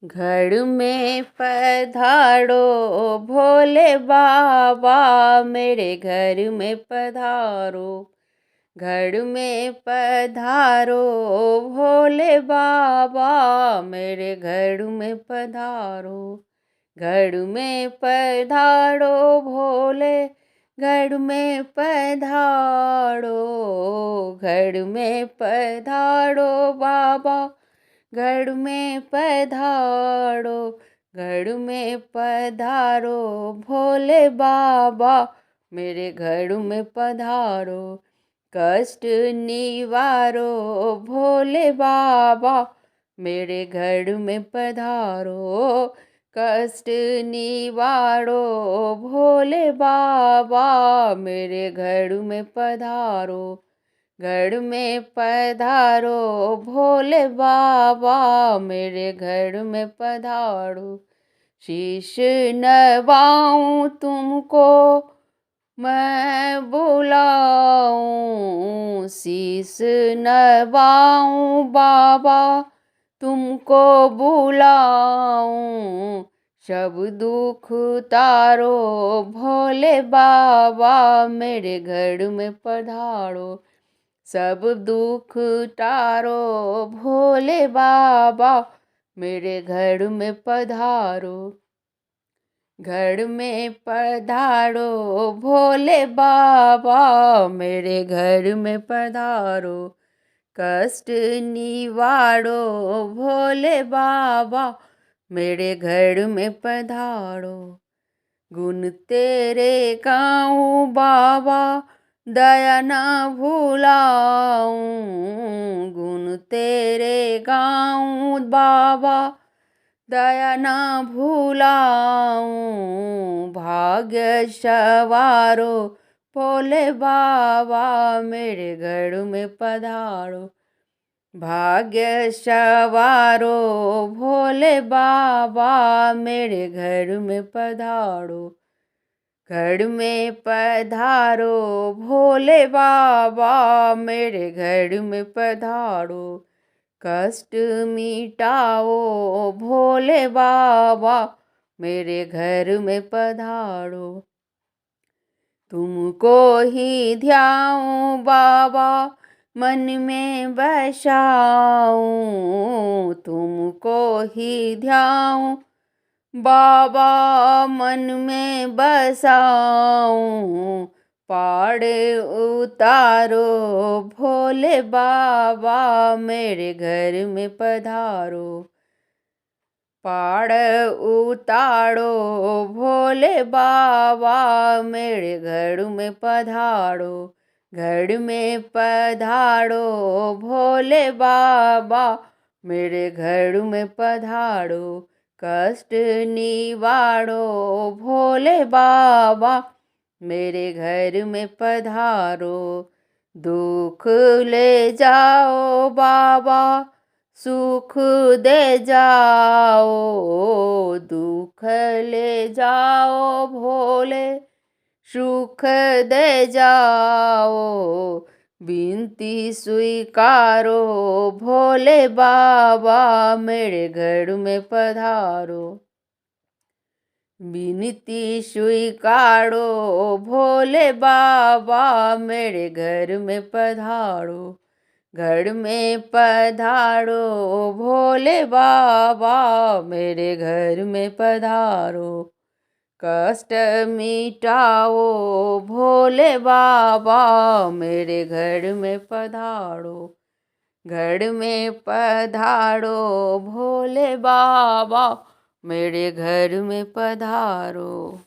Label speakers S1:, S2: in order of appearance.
S1: घर में पधारो भोले बाबा, मेरे घर में पधारो। घर में पधारो भोले बाबा, मेरे घर में पधारो। घर में पधारो भोले, घर में पधारो। घर में पधारो बाबा, घर में पधारो। घर में पधारो भोले बाबा, मेरे घर में पधारो। कष्ट निवारो भोले बाबा, मेरे घर में पधारो। कष्ट निवारो भोले बाबा, मेरे घर में पधारो। घर में पधारो भोले बाबा, मेरे घर में पधारो। शीश नवाऊं तुमको मैं बुलाऊं, शीश नवाऊं बाबा तुमको बुलाऊं। सब दुख तारो भोले बाबा, मेरे घर में पधारो। सब दुख तारो भोले बाबा, मेरे घर में पधारो। घर में पधारो भोले बाबा, मेरे घर में पधारो। कष्ट निवारो भोले बाबा, मेरे घर में पधारो। गुण तेरे गाऊं बाबा, दया न भुलाऊं। गुण तेरे गाऊं बाबा, दया न भुलाऊं। भाग्य सवारो भोले बाबा, मेरे घर में पधारो। भाग्य सवारो भोले बाबा, मेरे घर में पधारो। घर में पधारो भोले बाबा, मेरे घर में पधारो। कष्ट मिटाओ भोले बाबा, मेरे घर में पधारो। तुमको ही ध्याऊं बाबा, मन में बसाऊं। तुमको ही ध्याऊं बाबा, मन में बसाऊं। पहाड़ उतारो भोले बाबा, मेरे घर में पधारो। पहाड़ उतारो भोले बाबा, मेरे घर में पधारो। घर में पधारो भोले बाबा, मेरे घर में पधारो। कष्ट निवारो भोले बाबा, मेरे घर में पधारो। दुख ले जाओ बाबा, सुख दे जाओ। दुख ले जाओ भोले, सुख दे जाओ। विनती स्वीकारो भोले बाबा, मेरे घर में पधारो। विनती स्वीकारो भोले बाबा, मेरे घर में पधारो। घर में पधारो भोले बाबा, मेरे घर में पधारो। कष्ट मिटाओ भोले बाबा, मेरे घर में पधारो। घर में पधारो भोले बाबा, मेरे घर में पधारो।